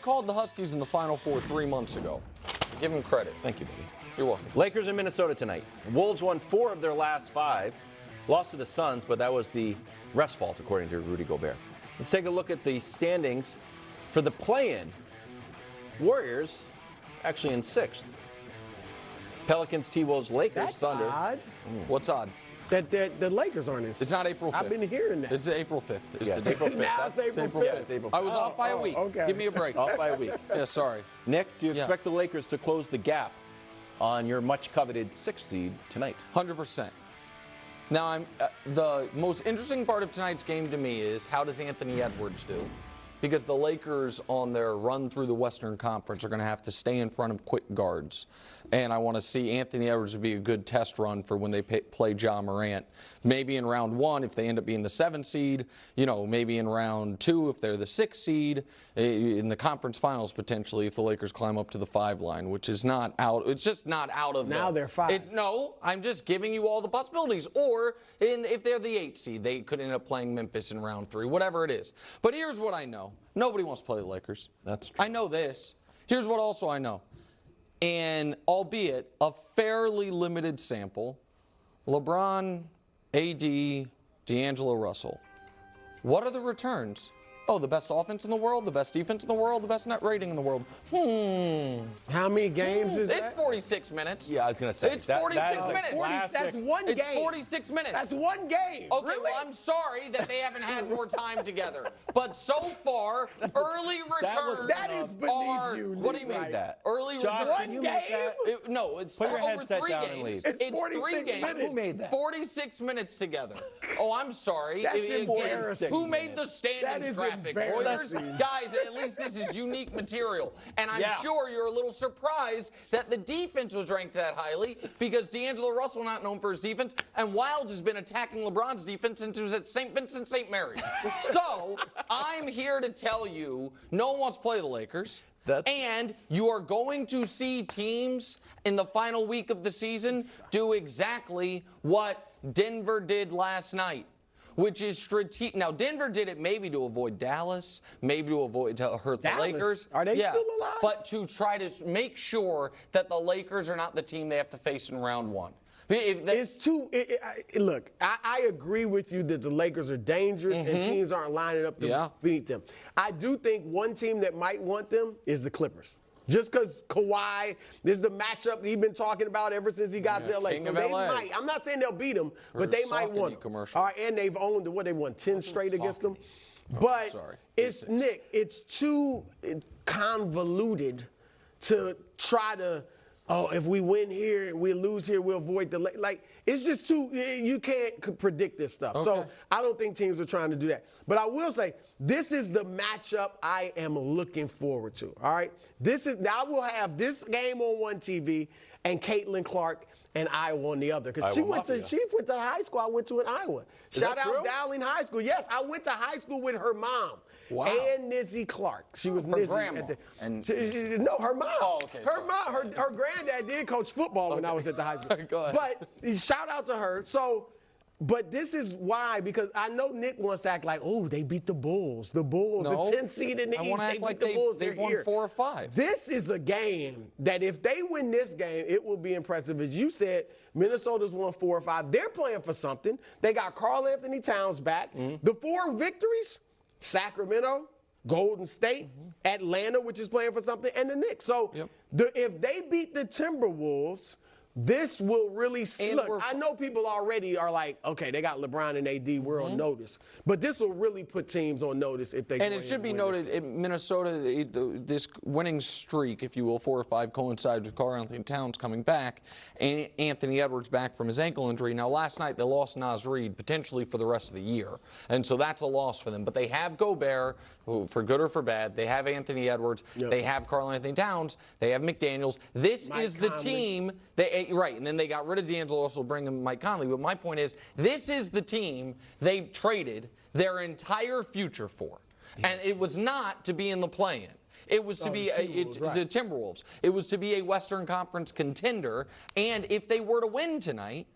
called the Huskies in the Final Four 3 months ago. Give him credit. Thank you, buddy. You're welcome. Lakers in Minnesota tonight. Wolves won 4 of their last 5. Lost to the Suns, but that was the ref's fault, according to Rudy Gobert. Let's take a look at the standings for the play-in. Warriors actually in 6th. Pelicans, T-Wolves, Lakers, That's Thunder. odd. What's odd? That the Lakers aren't in. It's not April 5th. I've been hearing that. It's April 5th. Yeah, it's April 5th. Now it's April 5th. Yeah, it's April 5th. I was off by a week. Okay. Give me a break. Off by a week. Yeah, sorry. Nick, do you expect the Lakers to close the gap on your much-coveted 6th seed tonight? 100%. Now, the most interesting part of tonight's game to me is how does Anthony Edwards do? Because the Lakers on their run through the Western Conference are going to have to stay in front of quick guards. And I want to see Anthony Edwards be a good test run for when they play Ja Morant. Maybe in round 1 if they end up being the 7th seed. You know, maybe in round 2 if they're the 6th seed. In the conference finals potentially if the Lakers climb up to the 5 line, which is not out. It's just not out of Now they're 5. No, I'm just giving you all the possibilities. Or if they're the 8th seed, they could end up playing Memphis in round 3, whatever it is. But here's what I know. Nobody wants to play the Lakers. That's true. I know this. Here's what also I know. And albeit a fairly limited sample, LeBron, AD, D'Angelo Russell. What are the returns? Oh, the best offense in the world, the best defense in the world, the best net rating in the world. How many games is It's that? 46 minutes. Yeah, I was going to say. It's 46 minutes. That's one game. It's 46 minutes. That's one game. Okay, really? well, I'm sorry that they haven't had more time together. But so far, early returns That is beneath are... you, What do you Nick, mean? right? that? Early Josh, returns... can you One make game? that? No, it's Put your over headset 3 down and games. leave. It's 3 46 games. minutes. Who made that? 46 minutes together. Oh, I'm sorry. That's Again, embarrassing. who made the That standings is graphic? embarrassing. Warriors? Guys, at least this is unique material. And I'm Yeah. sure you're a little surprised that the defense was ranked that highly because D'Angelo Russell not known for his defense, and Wilds has been attacking LeBron's defense since he was at St. Vincent St. Mary's. So I'm here to tell you no one wants to play the Lakers. And you are going to see teams in the final week of the season do exactly what Denver did last night, which is strategic. Now, Denver did it maybe to avoid Dallas, maybe to hurt the Dallas? Lakers. Are they still alive? But to try to make sure that the Lakers are not the team they have to face in round 1. It's too. Look, I agree with you that the Lakers are dangerous and teams aren't lining up to beat them. I do think one team that might want them is the Clippers. Just because Kawhi, this is the matchup he's been talking about ever since he got to LA. King So of they LA. might. I'm not saying they'll beat them, but they might Saucony want them. commercial. All right, and they've owned what they won 10 straight against them. But sorry. it's Nick. It's too convoluted to try to. Oh, if we win here, we lose here, we'll avoid the like. It's just too. You can't predict this stuff. Okay. So I don't think teams are trying to do that. But I will say this is the matchup I am looking forward to. All right, I will have this game on one TV and Caitlin Clark and Iowa on the other because she went to high school. I went to in Iowa. Shout out Dowling High School. Yes, I went to high school with her mom. Wow. And Nizzy Clark. She was Her Nizzy. grandma. No, her mom. Oh, okay, her mom. Her granddad did coach football when I was at the high school. Go ahead. But shout out to her. So, but this is why, because I know Nick wants to act like, oh, they beat the Bulls. The Bulls, No, the 10th seed in the East, they beat like the Bulls. they've won here. 4 or 5. This is a game that if they win this game, it will be impressive. As you said, Minnesota's won 4 or 5. They're playing for something. They got Karl Anthony Towns back. The 4 victories, Sacramento, Golden State, Atlanta, which is playing for something, and the Knicks. So if they beat the Timberwolves, this will really look. I know people already are like, okay, they got LeBron and AD. We're on notice, but this will really put teams on notice if they. And it should be noted, in Minnesota, this winning streak, if you will, 4 or 5, coincides with Karl Anthony Towns coming back and Anthony Edwards back from his ankle injury. Now, last night they lost Naz Reid potentially for the rest of the year, and so that's a loss for them. But they have Gobert, who, for good or for bad. They have Anthony Edwards. They have Karl Anthony Towns. They have McDaniels. This is the team. Right, and then they got rid of D'Angelo, also bring in Mike Conley. But my point is, this is the team they traded their entire future for. And it was not to be in the play-in. It was to be the Timberwolves. It was to be a Western Conference contender. And if they were to win tonight,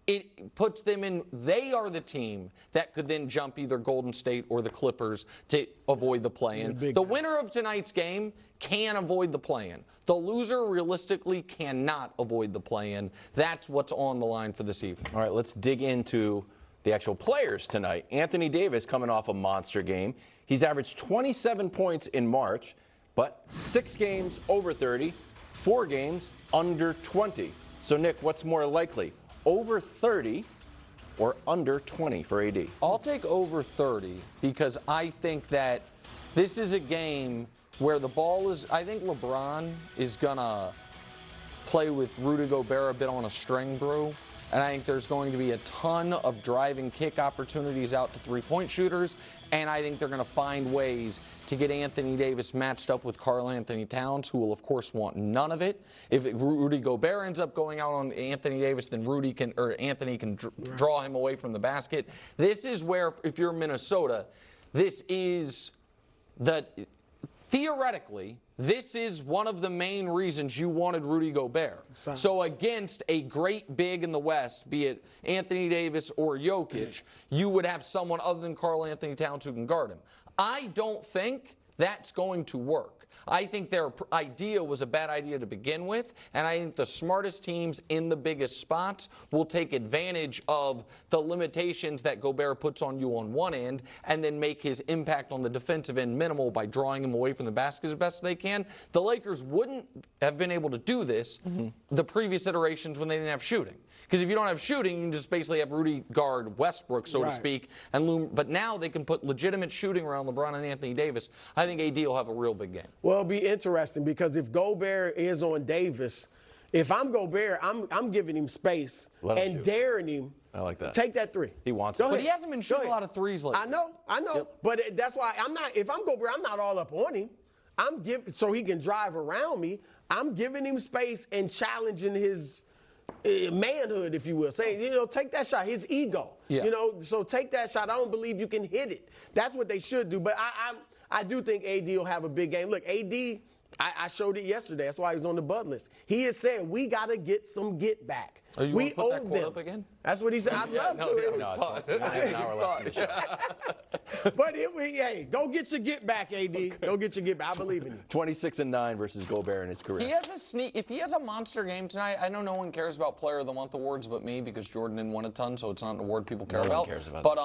it puts them in, they are the team that could then jump either Golden State or the Clippers to avoid the play-in. The winner of tonight's game can avoid the play-in. The loser realistically cannot avoid the play-in. That's what's on the line for this evening. All right, let's dig into the actual players tonight. Anthony Davis coming off a monster game. He's averaged 27 points in March, but 6 games over 30, 4 games under 20. So, Nick, what's more likely, over 30 or under 20 for AD? I'll take over 30 because I think that this is a game where the ball is, I think LeBron is going to play with Rudy Gobert a bit on a string, Brew. And I think there's going to be a ton of drive and kick opportunities out to three-point shooters. And I think they're going to find ways to get Anthony Davis matched up with Karl Anthony Towns, who will, of course, want none of it. If Rudy Gobert ends up going out on Anthony Davis, then Anthony can draw him away from the basket. This is where, if you're Minnesota, this is theoretically, this is one of the main reasons you wanted Rudy Gobert. So against a great big in the West, be it Anthony Davis or Jokic, you would have someone other than Karl Anthony Towns who can guard him. I don't think that's going to work. I think their idea was a bad idea to begin with, and I think the smartest teams in the biggest spots will take advantage of the limitations that Gobert puts on you on one end and then make his impact on the defensive end minimal by drawing him away from the basket as best they can. The Lakers wouldn't have been able to do this the previous iterations when they didn't have shooting. Because if you don't have shooting, you can just basically have Rudy guard Westbrook, so to speak, and loom. But now they can put legitimate shooting around LeBron and Anthony Davis. I think AD will have a real big game. Well, it'll be interesting because if Gobert is on Davis, if I'm Gobert, I'm giving him space and daring him. I like that. Take that three. He wants Go it. ahead. But he hasn't been shooting a lot of threes lately. I know. Yep. But that's why I'm not. If I'm Gobert, I'm not all up on him. I'm giving so he can drive around me. I'm giving him space and challenging his manhood, if you will. Say, take that shot. His ego. Yeah. So take that shot. I don't believe you can hit it. That's what they should do. But I do think AD will have a big game. Look, AD, I showed it yesterday. That's why he was on the Bud list. He is saying we got to get some get back. Oh, you want to put that quote up again? That's what he said. I'd love to. But hey, go get your get back, AD. Go get your get back. I believe in you. 26-9 versus Gobert in his career. He has a sneak. If he has a monster game tonight, I know no one cares about Player of the Month awards but me because Jordan didn't win a ton, so it's not an award people care about. No one cares about but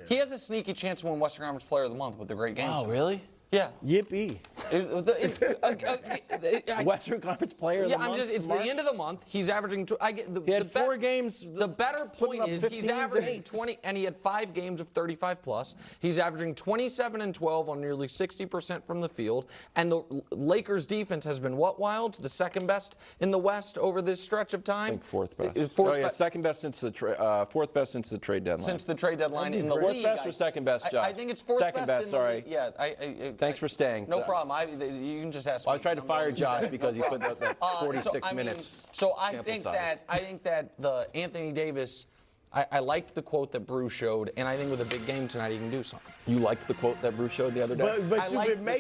he has a sneaky chance to win Western Conference Player of the Month with a great game. Oh, tonight. really? Yeah. Yippee. Western Conference Player of the Month? It's the end of the month. He's averaging. He had 4 games. The better point is he's averaging 20, and he had 5 games of 35 plus. He's averaging 27 and 12 on nearly 60% from the field. And the Lakers defense has been what, Wilds? The second best in the West over this stretch of time. I think fourth best. Second best since the fourth best since the trade deadline. Since the trade deadline in the league. Fourth best or second best, Josh? I think it's fourth second best. in Sorry. The league. Yeah. Thanks for staying. No problem. You can just ask me. I tried to fire Josh because he put that 46 minutes. So I think that the Anthony Davis. I liked the quote that Brew showed, and I think with a big game tonight, he can do something. You liked the quote that Brew showed the other day? But you've been making